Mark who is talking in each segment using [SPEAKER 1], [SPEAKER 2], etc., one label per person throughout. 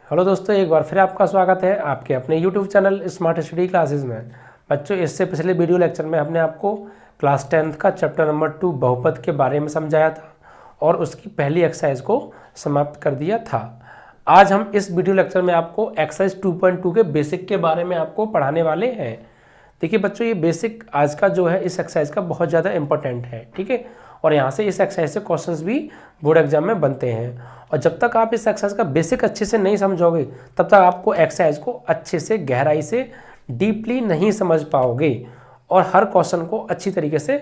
[SPEAKER 1] Hello दोस्तों, एक बार फिर आपका स्वागत है आपके अपने YouTube channel smart study classes में। बच्चों, इससे पिछले वीडियो लेक्चर में हमने आपको क्लास 10th का चैप्टर नंबर 2 बहुपद के बारे में समझाया था और उसकी पहली एक्सरसाइज को समाप्त कर दिया था। आज हम इस वीडियो लेक्चर में आपको एक्सरसाइज 2.2 के बेसिक के बारे में आपको पढ़ाने वाले हैं। देखिए बच्चों, ये बेसिक आज का जो है इस एक्सरसाइज का बहुत ज़्यादा इंपॉर्टेंट है, ठीक है। और यहाँ से इस एक्सरसाइज से क्वेश्चंस भी बोर्ड एग्जाम में बनते हैं। और जब तक आप इस एक्सरसाइज का बेसिक अच्छे से नहीं समझोगे तब तक आपको एक्सरसाइज को अच्छे से गहराई से डीपली नहीं समझ पाओगे और हर क्वेश्चन को अच्छी तरीके से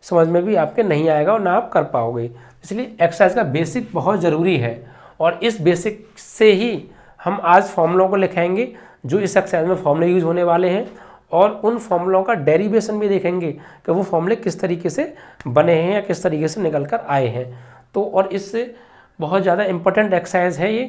[SPEAKER 1] समझ में भी आपके नहीं आएगा और ना आप कर पाओगे। इसलिए एक्सरसाइज का बेसिक बहुत ज़रूरी है और इस बेसिक से ही हम आज फॉर्मूलों को लिखाएंगे जो इस एक्सरसाइज में फॉर्मूले यूज होने वाले हैं और उन फॉर्मूलों का डेरिवेशन भी देखेंगे कि वो फॉर्मूले किस तरीके से बने हैं या किस तरीके से निकल कर आए हैं। तो और इससे बहुत ज़्यादा इंपॉर्टेंट एक्सरसाइज है ये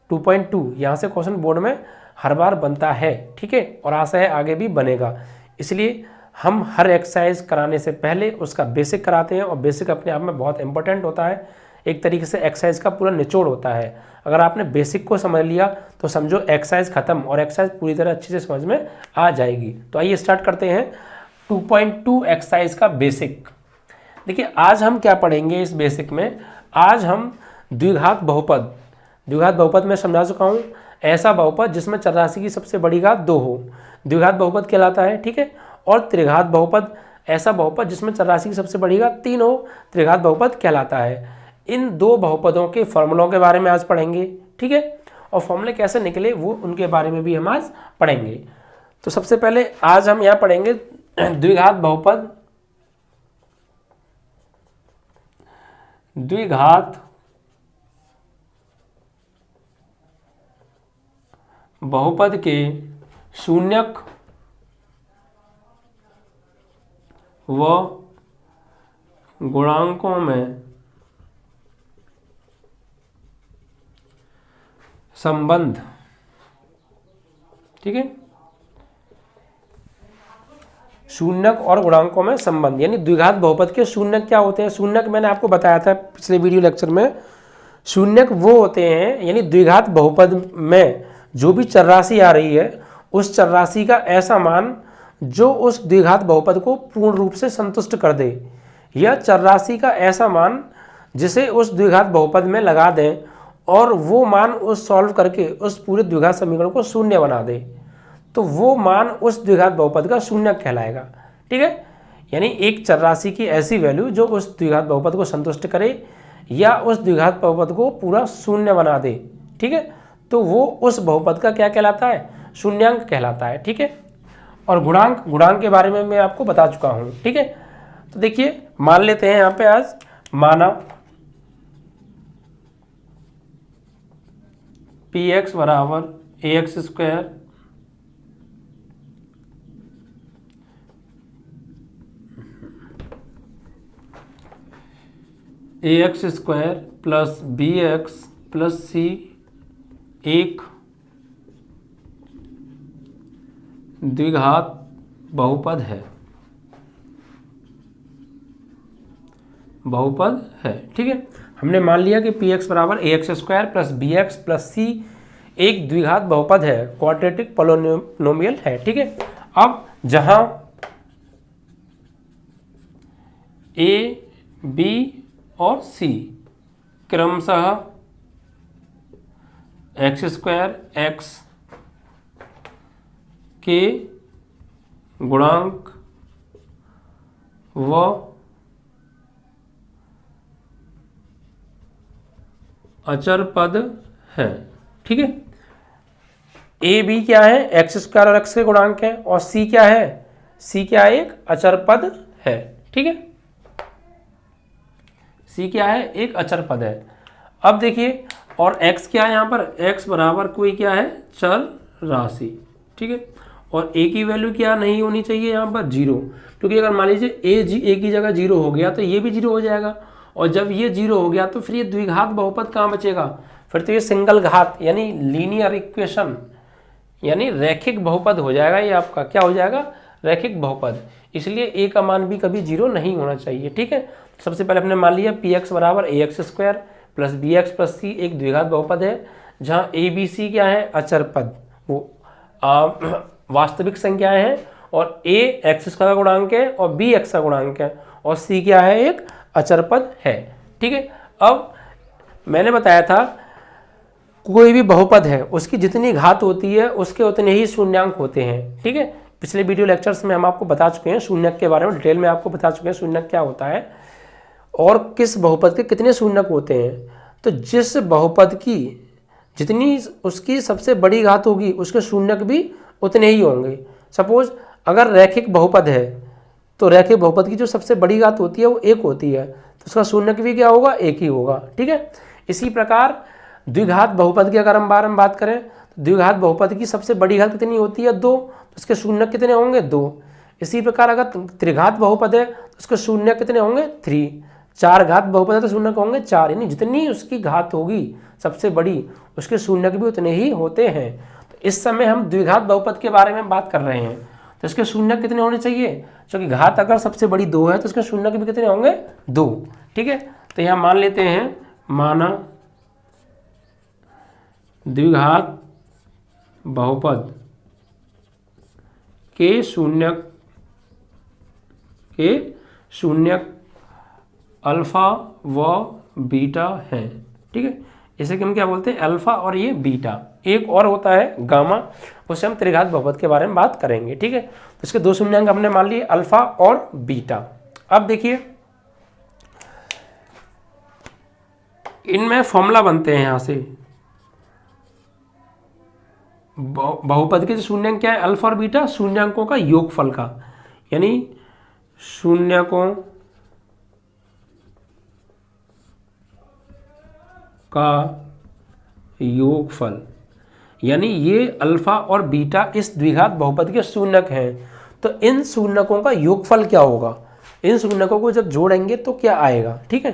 [SPEAKER 1] 2.2। यहाँ से क्वेश्चन बोर्ड में हर बार बनता है, ठीक है, और आशा है आगे भी बनेगा। इसलिए हम हर एक्सरसाइज कराने से पहले उसका बेसिक कराते हैं और बेसिक अपने आप में बहुत इंपॉर्टेंट होता है। एक तरीके से एक्सरसाइज का पूरा निचोड़ होता है। अगर आपने बेसिक को समझ लिया तो समझो एक्सरसाइज खत्म और एक्सरसाइज पूरी तरह अच्छे से समझ में आ जाएगी। तो आइए स्टार्ट करते हैं 2.2 एक्सरसाइज का बेसिक। देखिए आज हम क्या पढ़ेंगे इस बेसिक में। आज हम द्विघात बहुपद में समझा चुका हूँ। ऐसा बहुपद जिसमें चरराशि की सबसे बड़ी घात 2 हो, द्विघात बहुपद कहलाता है, ठीक है। और त्रिघात बहुपद, ऐसा बहुपद जिसमें चरराशि की सबसे बड़ी घात 3 हो, त्रिघात बहुपद कहलाता है। इन दो बहुपदों के फॉर्मूलों के बारे में आज पढ़ेंगे, ठीक है। और फॉर्मूले कैसे निकले वो उनके बारे में भी हम आज पढ़ेंगे। तो सबसे पहले आज हम यहाँ पढ़ेंगे द्विघात बहुपद के शून्यक व गुणांकों में संबंध, ठीक है। शून्यक और गुणांकों में संबंध यानी द्विघात बहुपद के शून्यक क्या होते हैं। शून्यक मैंने आपको बताया था पिछले वीडियो लेक्चर में। शून्यक वो होते हैं यानी द्विघात बहुपद में जो भी चरराशि आ रही है उस चरराशि का ऐसा मान जो उस द्विघात बहुपद को पूर्ण रूप से संतुष्ट कर दे, या चरराशि का ऐसा मान जिसे उस द्विघात बहुपद में लगा दें और वो मान उस सॉल्व करके उस पूरे द्विघात समीकरण को शून्य बना दे, तो वो मान उस द्विघात बहुपद का शून्यक कहलाएगा, ठीक है। यानी एक चरराशि की ऐसी वैल्यू जो उस द्विघात बहुपद को संतुष्ट करे या उस द्विघात बहुपद को पूरा शून्य बना दे, ठीक है, तो वो उस बहुपद का क्या कहलाता है, शून्यांक कहलाता है, ठीक है। और गुणांक के बारे में मैं आपको बता चुका हूँ, ठीक है। तो देखिए मान लेते हैं यहाँ पे आज माना px बराबर ax square plus bx plus c एक द्विघात बहुपद है, ठीक है। हमने मान लिया कि px बराबर ax square plus bx plus c एक द्विघात बहुपद है, क्वाड्रेटिक पोलिनोमियल है, ठीक है। अब जहां a, b और c क्रमशः x स्क्वायर x के गुणांक व अचर पद है, ठीक है। ए बी क्या है, एक्स स्क्वायर और एक्स के गुणांक है, और सी क्या है, सी क्या एक अचर पद है, ठीक है। सी क्या है, एक अचर पद है। अब देखिए और एक्स क्या है, यहाँ पर एक्स बराबर कोई क्या है, चर राशि, ठीक है। और ए की वैल्यू क्या नहीं होनी चाहिए यहाँ पर, 0, क्योंकि अगर मान लीजिए ए की जगह 0 हो गया तो ये भी 0 हो जाएगा, और जब ये 0 हो गया तो फिर ये द्विघात बहुपद कहाँ बचेगा, फिर तो ये सिंगल घात यानी लीनियर इक्वेशन यानी रैखिक बहुपद हो जाएगा। ये आपका क्या हो जाएगा, रैखिक बहुपद। इसलिए ए का मान भी कभी 0 नहीं होना चाहिए, ठीक है। सबसे पहले हमने मान लिया पी एक्स बराबर A X square plus B X plus C एक द्विघात बहुपद है जहाँ ए बी सी क्या है, अचर पद, वो वास्तविक संख्याएं हैं, और ए एक्स का गुणांक है और बी एक्स का गुणांक है, और सी क्या है, एक अचर पद है। ठीक है, अब मैंने बताया था कोई भी बहुपद है उसकी जितनी घात होती है उसके उतने ही शून्यांक होते हैं। ठीक है, पिछले वीडियो लेक्चर्स में हम आपको बता चुके हैं शून्यक के बारे में, डिटेल में आपको बता चुके हैं शून्यक क्या होता है और किस बहुपद के कितने शून्यक होते हैं। तो जिस बहुपद की जितनी उसकी सबसे बड़ी घात होगी उसके शून्यक भी उतने ही होंगे। सपोज अगर रैखिक बहुपद है तो रैखिक बहुपद की जो सबसे बड़ी घात होती है वो एक होती है, तो उसका शून्यक भी क्या होगा, एक ही होगा। ठीक है, इसी प्रकार द्विघात बहुपद की अगर हम बात करें तो द्विघात बहुपद की सबसे बड़ी घात कितनी होती है, 2, तो उसके शून्यक कितने होंगे, 2। इसी प्रकार अगर त्रिघात बहुपद है तो उसके शून्यक कितने होंगे, 3। चार घात बहुपद है तो शून्यक होंगे 4, यानी जितनी उसकी घात होगी सबसे बड़ी उसके शून्यक भी उतने ही होते हैं। तो इस समय हम द्विघात बहुपद के बारे में बात कर रहे हैं, तो इसके शून्यक कितने होने चाहिए, क्योंकि घात अगर सबसे बड़ी 2 है तो इसके शून्यक भी कितने होंगे, 2। ठीक है, तो यहाँ मान लेते हैं, माना द्विघात बहुपद के शून्यक अल्फा व बीटा है। ठीक है, इसे हम क्या बोलते हैं, अल्फा और ये बीटा। एक और होता है गामा, उससे हम त्रिघात बहुपद के बारे में बात करेंगे। ठीक है, तो इसके 2 शून्यांक हमने मान लिए, अल्फा और बीटा। अब देखिए इनमें फॉर्मूला बनते हैं यहाँ से, बहुपद के जो शून्यांक क्या है, अल्फा और बीटा, शून्यांकों का योगफल का, यानी शून्यकों का योगफल, यानी ये अल्फा और बीटा इस द्विघात बहुपद के शून्यक हैं। तो इन शून्यकों का योगफल क्या होगा, इन शून्यकों को जब जोड़ेंगे तो क्या आएगा। ठीक है,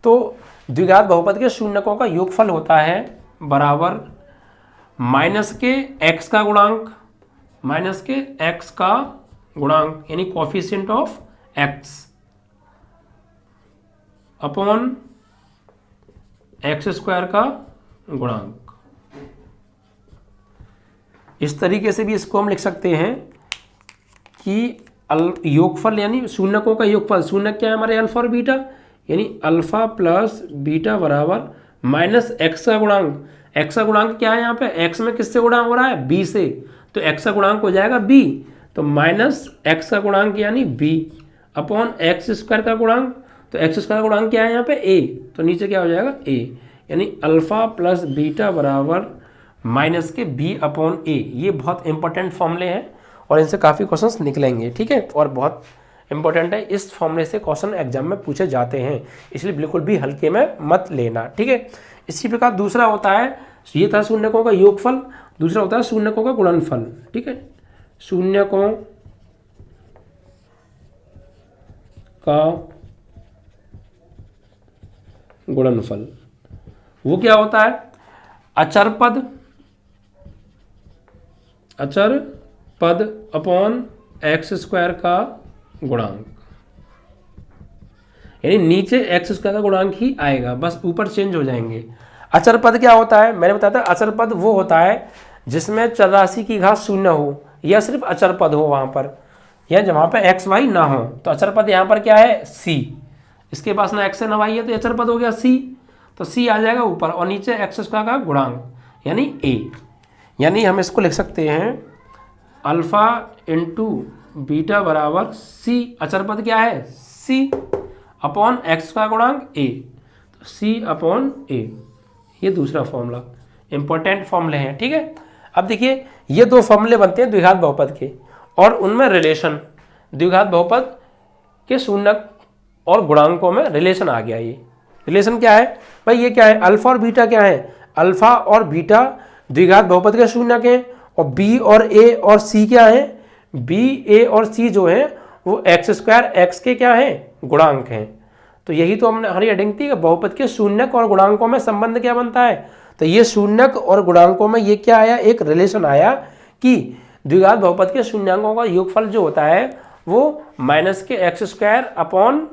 [SPEAKER 1] तो द्विघात बहुपद के शून्यकों का योगफल होता है बराबर माइनस के एक्स का गुणांक, माइनस के एक्स का गुणांक यानी coefficient of x upon x square का गुणांक। इस तरीके से भी इसको हम लिख सकते हैं कि योगफल यानी शून्यकों का योगफल, शून्यक क्या है हमारे, अल्फा और बीटा, यानी अल्फा प्लस बीटा बराबर माइनस एक्स का गुणांक। एक्स का गुणांक क्या है यहाँ पे, एक्स में किससे गुणा हो रहा है, बी से, तो एक्स का गुणांक हो जाएगा बी, तो माइनस एक्स का गुणांक यानी बी अपॉन एक्स स्क्वायर का गुणांक, तो एक्स स्क्वायर का गुणांक क्या है यहाँ पे, ए, तो नीचे क्या हो जाएगा, ए, यानी अल्फा प्लस बीटा बराबर माइनस के बी अपॉन ए। ये बहुत इंपॉर्टेंट फॉर्मूले हैं और इनसे काफ़ी क्वेश्चंस निकलेंगे। ठीक है, और बहुत इंपॉर्टेंट है, इस फॉर्मूले से क्वेश्चन एग्जाम में पूछे जाते हैं, इसलिए बिल्कुल भी हल्के में मत लेना। ठीक है, इसी प्रकार दूसरा होता है, ये था शून्यकों का योगफल, दूसरा होता है शून्यकों का गुणनफल। ठीक है, शून्यकों का गुणनफल वो क्या होता है, अचर पद अपॉन एक्स स्क्वायर का गुणांक, यानी नीचे एक्स स्क्वायर का गुणांक ही आएगा, बस ऊपर चेंज हो जाएंगे। अचर पद क्या होता है, मैंने बताया था अचर पद वो होता है जिसमें चर राशि की घात शून्य हो या सिर्फ अचर पद हो वहां पर, या जहां पर एक्स वाई ना हो। तो अचर पद यहाँ पर क्या है, सी, इसके पास ना एक्स है ना वाई है, तो अचर पद हो गया सी, तो सी आ जाएगा ऊपर और नीचे एक्स स्क्वायर का गुणांक यानी ए, यानी हम इसको लिख सकते हैं अल्फा इंटू बीटा बराबर सी, अचर पद क्या है सी अपॉन एक्स का गुणांक ए, तो सी अपॉन ए। ये दूसरा फॉर्मूला, इंपॉर्टेंट फॉर्मूले हैं। ठीक है, अब देखिए ये 2 फॉर्मूले बनते हैं द्विघात बहुपद के, और उनमें रिलेशन, द्विघात बहुपद के शून्यक और गुणांकों में रिलेशन आ गया। ये रिलेशन क्या है भाई, ये क्या है, अल्फा और बीटा क्या है, अल्फा और बीटा द्विघात बहुपद के शून्यक हैं, और बी और ए और सी क्या है, बी ए और सी जो है वो एक्स स्क्वायर एक्स के क्या है, गुणांक हैं। तो यही तो हमने हमारी हेडिंग थी कि बहुपद के शून्यक और गुणांकों में संबंध क्या बनता है, तो ये शून्यक और गुणांकों में ये क्या आया, एक रिलेशन आया कि द्विघात बहुपद के शून्यांकों का योगफल जो होता है वो माइनस के एक्स स्क्वायर अपॉन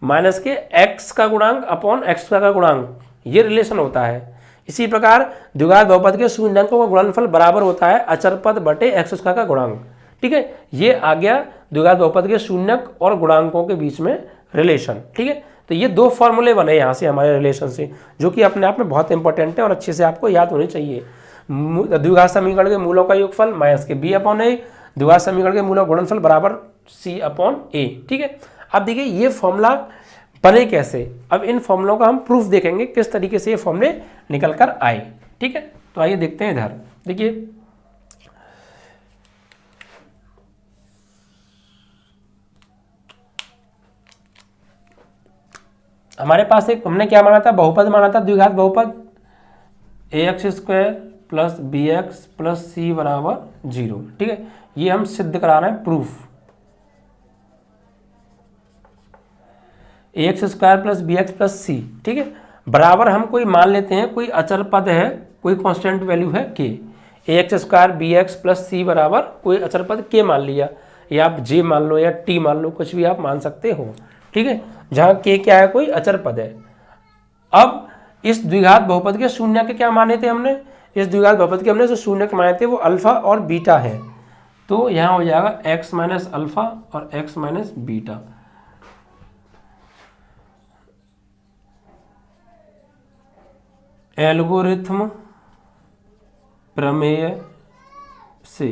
[SPEAKER 1] माइनस के एक्स का गुणांक अपॉन एक्स का गुणांक, ये रिलेशन होता है। इसी प्रकार द्विघात बहुपद के शून्यांकों का गुणनफल बराबर होता है अचर पद बटे एक्स स्क्वायर का गुणांक। ठीक है, ये आ गया द्विघात बहुपद के शून्यक और गुणांकों के बीच में रिलेशन। ठीक है, तो ये दो फॉर्मूले बने यहाँ से हमारे रिलेशन से, जो कि अपने आप में बहुत इंपॉर्टेंट है और अच्छे से आपको याद होने चाहिए। द्विघात समीकरण के मूलों का योगफल माइनस के बी अपॉन ए, द्विघात समीकरण के मूलों का गुणनफल बराबर सी अपॉन ए। ठीक है, अब देखिए ये फॉर्मूला बने कैसे। अब इन फॉर्मूलों का हम प्रूफ देखेंगे किस तरीके से ये फॉर्मूले निकल कर आए। ठीक है, तो आइए देखते हैं इधर। देखिए हमारे पास एक हमने क्या माना था, बहुपद माना था, द्विघात बहुपद ax² plus bx plus c बराबर 0। ठीक है, ये हम सिद्ध करा रहे हैं, proof. ax² plus bx plus c, ठीक है, बराबर हम कोई मान लेते हैं, कोई अचर पद है, कोई कांस्टेंट वैल्यू है k। ax² bx plus c बराबर कोई अचर पद k मान लिया, या आप j मान लो या t मान लो, कुछ भी आप मान सकते हो। ठीक है, जहाँ k क्या है, कोई अचर पद है। अब इस द्विघात बहुपद के शून्य के क्या माने थे हमने, इस द्विघात बहुपद के हमने जो शून्य माने थे वो अल्फा और बीटा है। तो यहाँ हो जाएगा x माइनस अल्फा और x माइनस बीटा। एल्गोरिथम प्रमेय से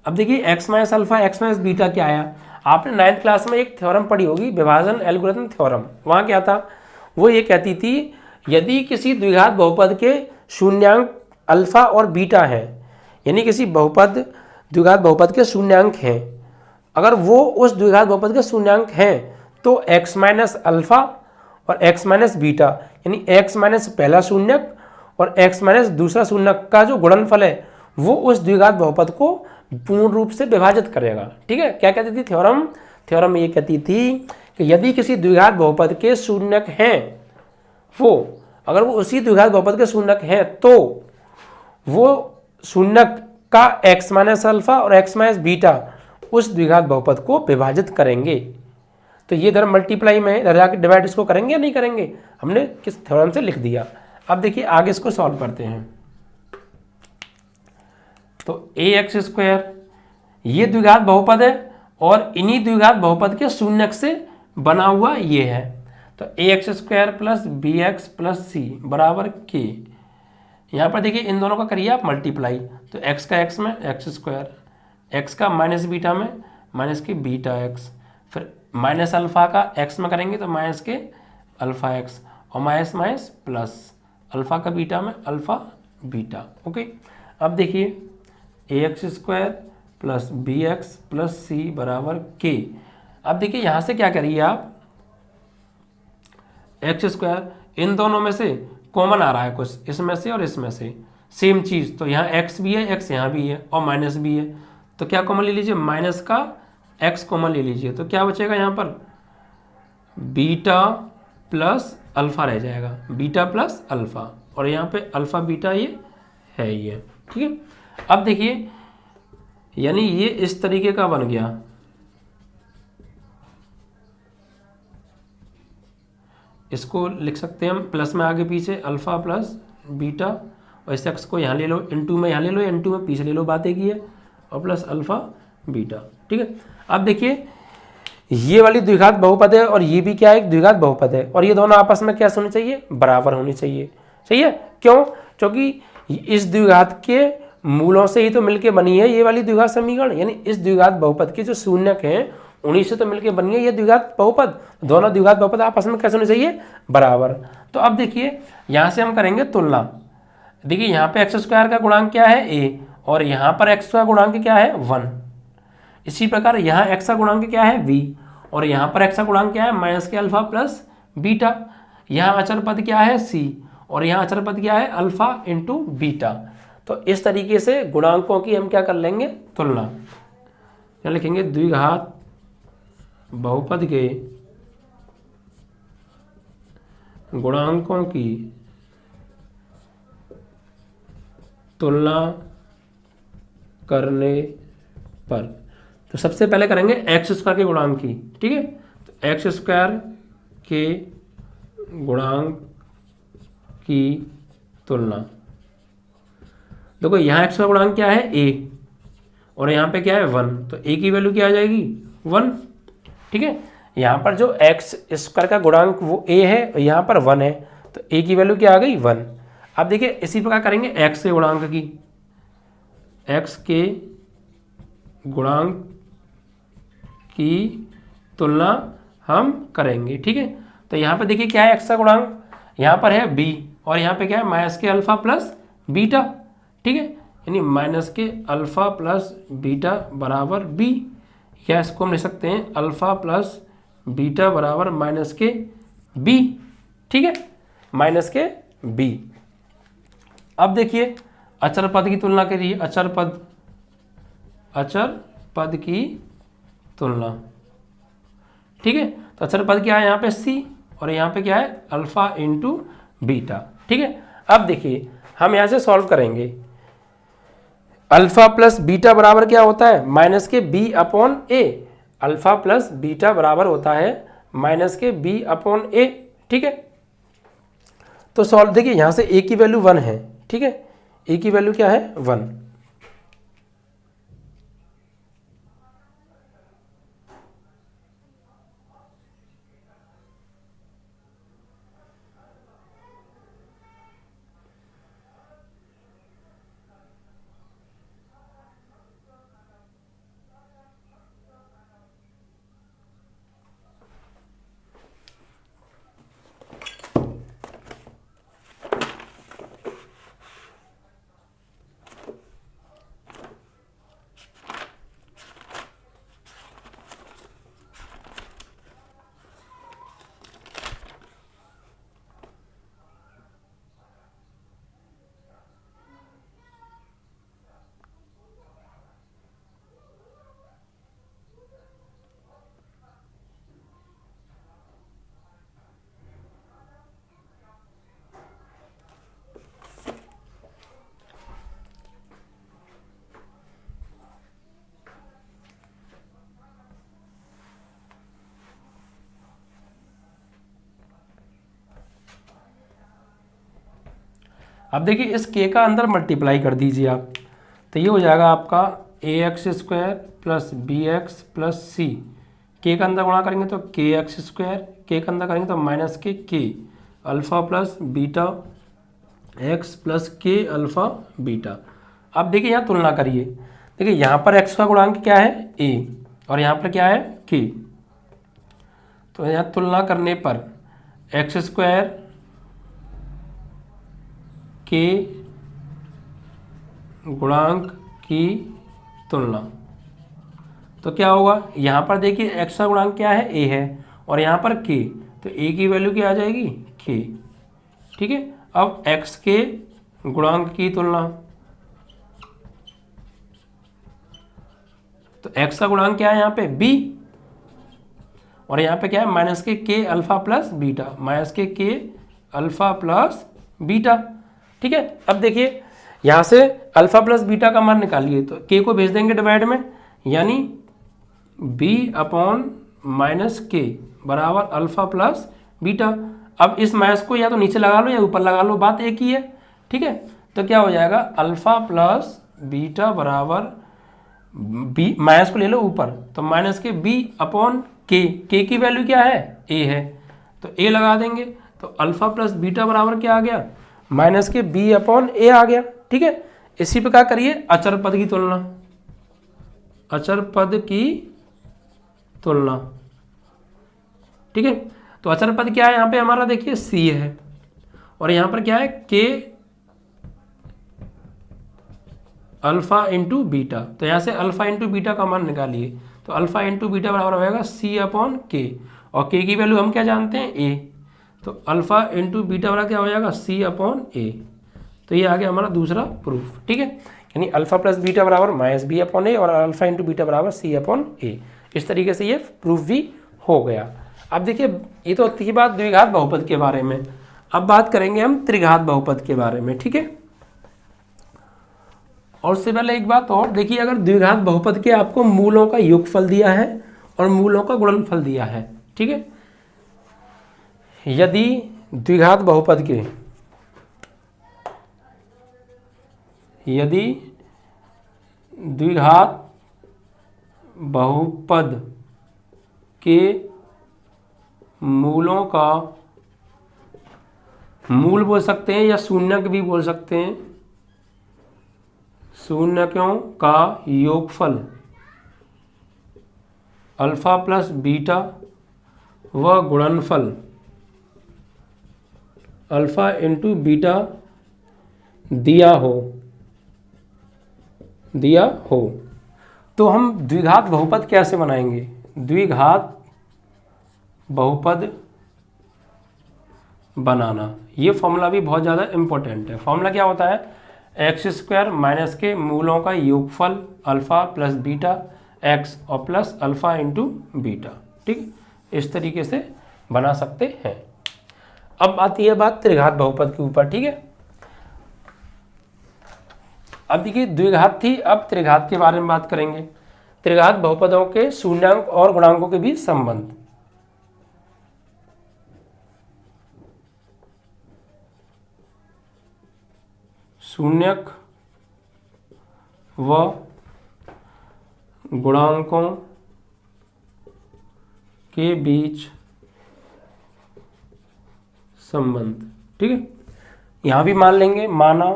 [SPEAKER 1] अब देखिए x minus alpha x minus beta क्या आया। आपने 9th क्लास में एक थ्योरम पढ़ी होगी, विभाजन एल्गोरिथम थ्योरम। वहाँ क्या था, वो ये कहती थी यदि किसी द्विघात बहुपद के शून्यांक अल्फा और बीटा है, यानी किसी बहुपद द्विघात बहुपद के शून्यांक हैं, अगर वो उस द्विघात बहुपद के शून्यांक हैं तो x माइनस अल्फा और x माइनस बीटा, यानी x माइनस पहला शून्यक और x माइनस दूसरा शून्यक का जो गुणनफल है वो उस द्विघात बहुपद को पूर्ण रूप से विभाजित करेगा। ठीक है, क्या कहती थी थ्योरम ये कहती थी कि यदि किसी द्विघात बहुपद के शून्यक हैं, वो अगर वो उसी द्विघात बहुपद के शून्यक हैं तो वो शून्यक का x माइनस अल्फा और x माइनस बीटा उस द्विघात बहुपद को विभाजित करेंगे। तो ये इधर मल्टीप्लाई में इधर जाके डिवाइड इसको करेंगे या नहीं करेंगे, हमने किस थ्योरम से लिख दिया। अब देखिए आगे इसको सॉल्व करते हैं। तो ax² ये द्विघात बहुपद है और इन्हीं द्विघात बहुपद के शून्यक से बना हुआ ये है। तो ax² plus bx plus c बराबर k। यहाँ पर देखिए इन दोनों का करिए आप मल्टीप्लाई, तो x का x में x², x का माइनस बीटा में माइनस के बीटा x, फिर माइनस अल्फा का x में करेंगे तो माइनस के अल्फा x, और माइनस माइनस प्लस अल्फा का बीटा में अल्फा बीटा। ओके, अब देखिए ax² plus bx plus c बराबर k। अब देखिए यहाँ से क्या करिए आप, x² इन दोनों में से कॉमन आ रहा है कुछ, इसमें से और इसमें से सेम चीज़, तो यहाँ x भी है, x यहाँ भी है और माइनस भी है, तो क्या कॉमन ले लीजिए, माइनस का x कॉमन ले लीजिए, तो क्या बचेगा यहाँ पर, बीटा प्लस अल्फा रह जाएगा, बीटा प्लस अल्फा, और यहाँ पे अल्फा बीटा ये है ये। ठीक है, अब देखिए यानी ये इस तरीके का बन गया। इसको लिख सकते हैं हम प्लस में आगे पीछे अल्फा प्लस बीटा, और इस एक्स को यहाँ ले लो, इनटू में यहाँ ले लो, इनटू में पीछे ले लो, बात एक ही है, और प्लस अल्फा बीटा। ठीक है, अब देखिए ये वाली द्विघात बहुपद है और ये भी क्या है, एक द्विघात बहुपद है, और ये दोनों आपस में क्या होनी चाहिए, बराबर होनी चाहिए। सही है, क्यों, क्योंकि इस द्विघात के मूलों से ही तो मिलके बनी है ये वाली द्विघात समीकरण, यानी इस द्विघात बहुपद के जो शून्यक हैं उन्हीं से तो मिलके बनी है ये द्विघात बहुपद। दोनों द्विघात बहुपद आपस में कैसे होने चाहिए, बराबर। तो अब देखिए यहाँ से हम करेंगे तुलना। देखिए यहाँ पे x² का गुणांक क्या है a, और यहाँ पर x का गुणांक क्या है 1। इसी प्रकार यहाँ x का गुणांक क्या है v, और यहाँ पर x का गुणांक क्या है माइनस के अल्फा प्लस बीटा। यहाँ अचर पद क्या है c, और यहाँ अचर पद क्या है अल्फा इंटू बीटा। तो इस तरीके से गुणांकों की हम क्या कर लेंगे, तुलना। क्या लिखेंगे, द्विघात बहुपद के गुणांकों की तुलना करने पर, तो सबसे पहले करेंगे x² के गुणांक की। ठीक है, तो x² के गुणांक की तुलना। देखो यहाँ x का गुणांक क्या है a और यहाँ पे क्या है 1, तो a की वैल्यू क्या आ जाएगी 1। ठीक है, यहाँ पर जो x स्क्वायर का गुणांक वो a है और यहाँ पर 1 है, तो a की वैल्यू क्या आ गई 1। अब देखिए इसी प्रकार करेंगे x के गुणांक की, x के गुणांक की तुलना हम करेंगे। ठीक है, तो यहाँ पे देखिए क्या है x का गुणांक, यहाँ पर है b और यहाँ पे क्या है माइनस के अल्फा प्लस बीटा। ठीक है, यानी माइनस के अल्फा प्लस बीटा बराबर b, या इसको हम लिख सकते हैं अल्फा प्लस बीटा बराबर माइनस के b। ठीक है, माइनस के b। अब देखिए अचर पद की तुलना करिए, अचर पद की तुलना। ठीक है, तो अचर पद क्या है यहाँ पे c और यहाँ पे क्या है अल्फा इंटू बीटा। ठीक है, अब देखिए हम यहाँ से सॉल्व करेंगे। अल्फा प्लस बीटा बराबर क्या होता है माइनस के b upon a, alpha plus beta बराबर होता है माइनस के b अपॉन a। ठीक है, तो सॉल्व देखिए यहाँ से a की वैल्यू 1 है। ठीक है, a की वैल्यू क्या है 1। अब देखिए इस k का अंदर मल्टीप्लाई कर दीजिए आप, तो ये हो जाएगा आपका ax square plus B X plus C. k का अंदर गुणा करेंगे तो के एक्स स्क्वायर, k का अंदर करेंगे तो माइनस के alpha plus beta x plus के अल्फ़ा बीटा। अब देखिए यहाँ तुलना करिए, देखिए यहाँ पर x का गुणांक क्या है a और यहाँ पर क्या है k, तो यहाँ तुलना करने पर एक्स स्क्वायर के गुणांक की तुलना, तो क्या होगा यहाँ पर देखिए x का गुणांक क्या है a है और यहाँ पर k, तो a की वैल्यू क्या आ जाएगी k। ठीक है, अब x के गुणांक की तुलना, तो x का गुणांक क्या है यहाँ पे b और यहाँ पे क्या है माइनस के अल्फा प्लस बीटा, माइनस के अल्फा प्लस बीटा। ठीक है, अब देखिए यहाँ से अल्फा प्लस बीटा का मान निकालिए, तो k को भेज देंगे डिवाइड में, यानी b अपॉन माइनस के बराबर अल्फा प्लस बीटा। अब इस माइनस को या तो नीचे लगा लो या ऊपर लगा लो, बात एक ही है। ठीक है, तो क्या हो जाएगा अल्फा प्लस बीटा बराबर b, माइनस को ले लो ऊपर, तो माइनस के b अपॉन के की वैल्यू क्या है a है, तो a लगा देंगे, तो अल्फा प्लस बीटा बराबर क्या आ गया माइनस के b अपॉन a आ गया। ठीक है, इसी प्रकार करिए अचर पद की तुलना, अचर पद की तुलना। ठीक है, तो अचर पद क्या है यहाँ पे हमारा देखिए c है और यहाँ पर क्या है k अल्फा इंटू बीटा, तो यहाँ से अल्फा इंटू बीटा का मान निकालिए, तो अल्फा इंटू बीटा बराबर होगा c अपॉन के, और k की वैल्यू हम क्या जानते हैं a, तो अल्फा इंटू बीटा बराबर क्या हो जाएगा c अपॉन a। तो ये आ गया हमारा दूसरा प्रूफ। ठीक है, यानी अल्फा प्लस बीटा बराबर माइनस बी अपॉन ए और अल्फा इंटू बीटा बराबर c अपॉन a। इस तरीके से ये प्रूफ भी हो गया। अब देखिए ये तो थी बात द्विघात बहुपद के बारे में, अब बात करेंगे हम त्रिघात बहुपद के बारे में। ठीक है, और उससे पहले एक बात और देखिए, अगर द्विघात बहुपद के आपको मूलों का योगफल दिया है और मूलों का गुणनफल दिया है, ठीक है, यदि द्विघात बहुपद के यदि द्विघात बहुपद के मूलों का, मूल बोल सकते हैं या शून्यक भी बोल सकते हैं, शून्यकों का योगफल अल्फा प्लस बीटा व गुणनफल अल्फा इंटू बीटा दिया हो तो हम द्विघात बहुपद कैसे बनाएंगे। द्विघात बहुपद बनाना, ये फॉर्मूला भी बहुत ज़्यादा इम्पोर्टेंट है। फॉर्मूला क्या होता है, एक्स स्क्वायर माइनस के मूलों का योगफल अल्फ़ा प्लस बीटा एक्स और प्लस अल्फ़ा इंटू बीटा। ठीक, इस तरीके से बना सकते हैं। अब आती है बात त्रिघात बहुपद के ऊपर। ठीक है, अब देखिए द्विघात थी, अब त्रिघात के बारे में बात करेंगे। त्रिघात बहुपदों के शून्यांक और गुणांकों के बीच संबंध। शून्यक व गुणांकों के बीच संबंध। ठीक है, यहां भी मान लेंगे, माना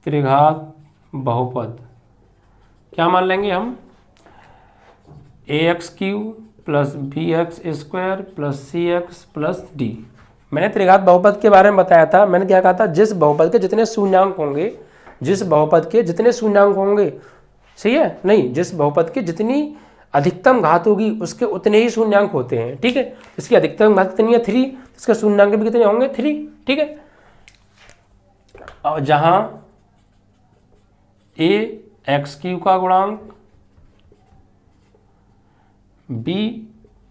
[SPEAKER 1] त्रिघात बहुपद, क्या मान लेंगे हम, ax³ plus bx² plus cx plus d। मैंने त्रिघात बहुपद के बारे में बताया था। मैंने क्या कहा था, जिस बहुपद के जितने शून्यांक होंगे, जिस बहुपद के जितने शून्यांक होंगे, सही है, नहीं, जिस बहुपद की जितनी अधिकतम घात होगी उसके उतने ही शून्यांक होते हैं। ठीक है, इसकी अधिकतम घात कितनी है 3, इसके शून्यांक भी कितने होंगे 3। ठीक है, और जहां a x³ का गुणांक, b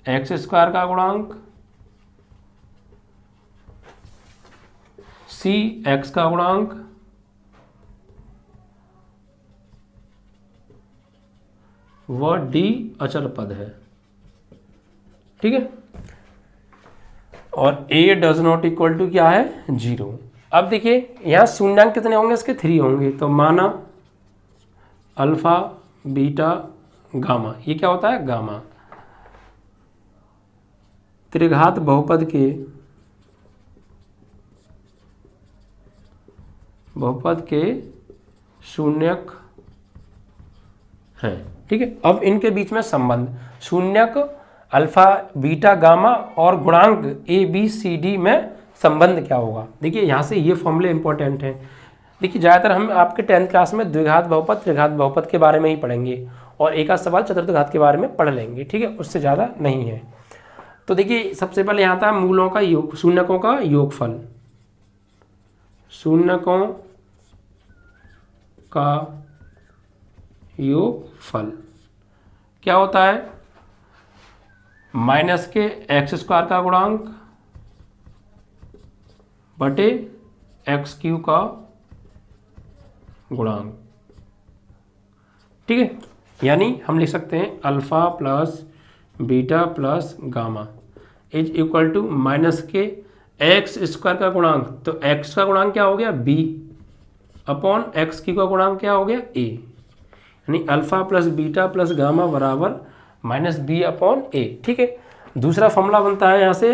[SPEAKER 1] x² का गुणांक, c x का गुणांक व d अचर पद है। ठीक है, और a does not equal to क्या है 0। अब देखिए यहां शून्यांक कितने होंगे, इसके 3 होंगे। तो माना अल्फा बीटा गामा, ये क्या होता है गामा। त्रिघात बहुपद के शून्यक हैं। ठीक है, अब इनके बीच में संबंध, शून्यक अल्फा बीटा गामा और गुणांक ए बी सी डी में संबंध क्या होगा। देखिए यहाँ से ये फॉर्मूले इंपॉर्टेंट हैं। देखिए ज़्यादातर हम आपके 10th क्लास में द्विघात बहुपद त्रिघात बहुपद के बारे में ही पढ़ेंगे और एक आध सवाल चतुर्थ घात के बारे में पढ़ लेंगे। ठीक है, उससे ज़्यादा नहीं है। तो देखिए सबसे पहले यहाँ था मूलों का योग, शून्यकों का योगफल, शून्यकों का योगफल क्या होता है, माइनस के x² का गुणांक बटे x³ का गुणांक। ठीक है, यानी हम लिख सकते हैं alpha plus beta plus gamma is equal to minus के x² का गुणांक, तो x का गुणांक क्या हो गया b अपॉन x³ का गुणांक क्या हो गया a, यानी alpha plus beta plus gamma बराबर माइनस b अपॉन a। ठीक है, दूसरा फॉर्मूला बनता है यहाँ से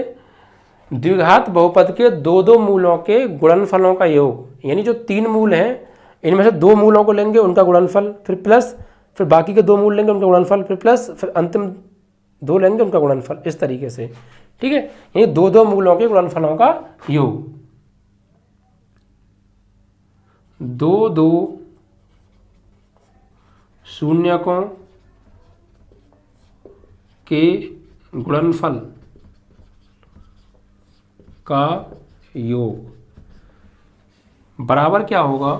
[SPEAKER 1] द्विघात बहुपद के दो मूलों के गुणनफलों का योग, यानी जो 3 मूल हैं इनमें से 2 मूलों को लेंगे उनका गुणनफल, फिर प्लस, फिर बाकी के 2 मूल लेंगे उनका गुणनफल, फिर प्लस, फिर अंतिम 2 लेंगे उनका गुणनफल, इस तरीके से। ठीक है, यानी 2 मूलों के गुणनफलों का योग, 2 शून्यकों के गुणनफल का योग बराबर क्या होगा,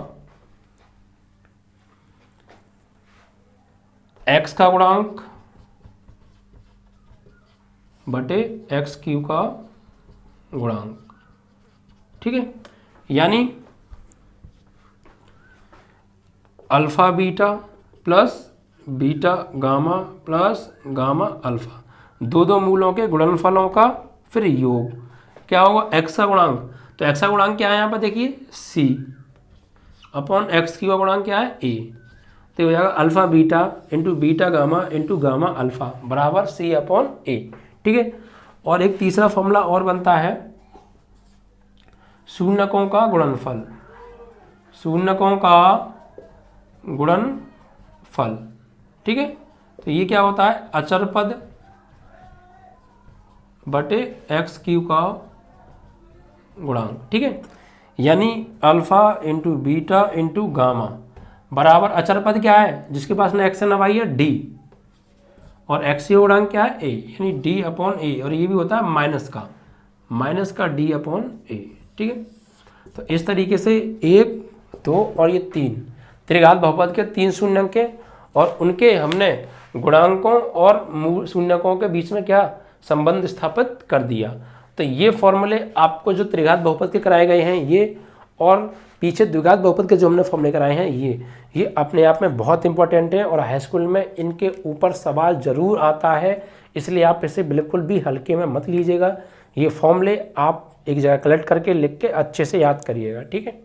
[SPEAKER 1] x का गुणांक बटे x³ का गुणांक। ठीक है, यानी alpha beta plus beta gamma plus gamma alpha, 2 मूलों के गुणनफलों का फिर योग क्या होगा, x का गुणांक, तो x का गुणांक क्या है यहाँ पर देखिए c अपॉन एक्स क्यू का गुणांक क्या है a। तो ये हो जाएगा alpha beta into beta gamma into gamma alpha बराबर c अपॉन a। ठीक है, और एक तीसरा फॉर्मूला और बनता है शून्यकों का गुणनफल, शून्यकों का गुणनफल। ठीक है, तो ये क्या होता है अचर पद बटे एक्स क्यू का गुणांक। ठीक है, यानी alpha into beta into gamma बराबर अचर पद क्या है जिसके पास ना एक्स ना वाई है डी, और एक्स का गुणांक क्या है ए, यानी डी अपॉन ए, और ये भी होता है माइनस का डी अपॉन ए। ठीक है, तो इस तरीके से 1 2 और ये 3 त्रिघात बहुपद के 3 शून्यंक हैं, और उनके हमने गुणांकों और शून्यकों के बीच में क्या संबंध स्थापित कर दिया। तो ये फॉर्मूले आपको जो त्रिघात बहुपद के कराए गए हैं ये, और पीछे द्विघात बहुपद के जो हमने फॉर्मूले कराए हैं ये अपने आप में बहुत इंपॉर्टेंट है, और हाई स्कूल में इनके ऊपर सवाल जरूर आता है, इसलिए आप इसे बिल्कुल भी हल्के में मत लीजिएगा। ये फॉर्मूले आप एक जगह कलेक्ट करके लिख के अच्छे से याद करिएगा। ठीक है।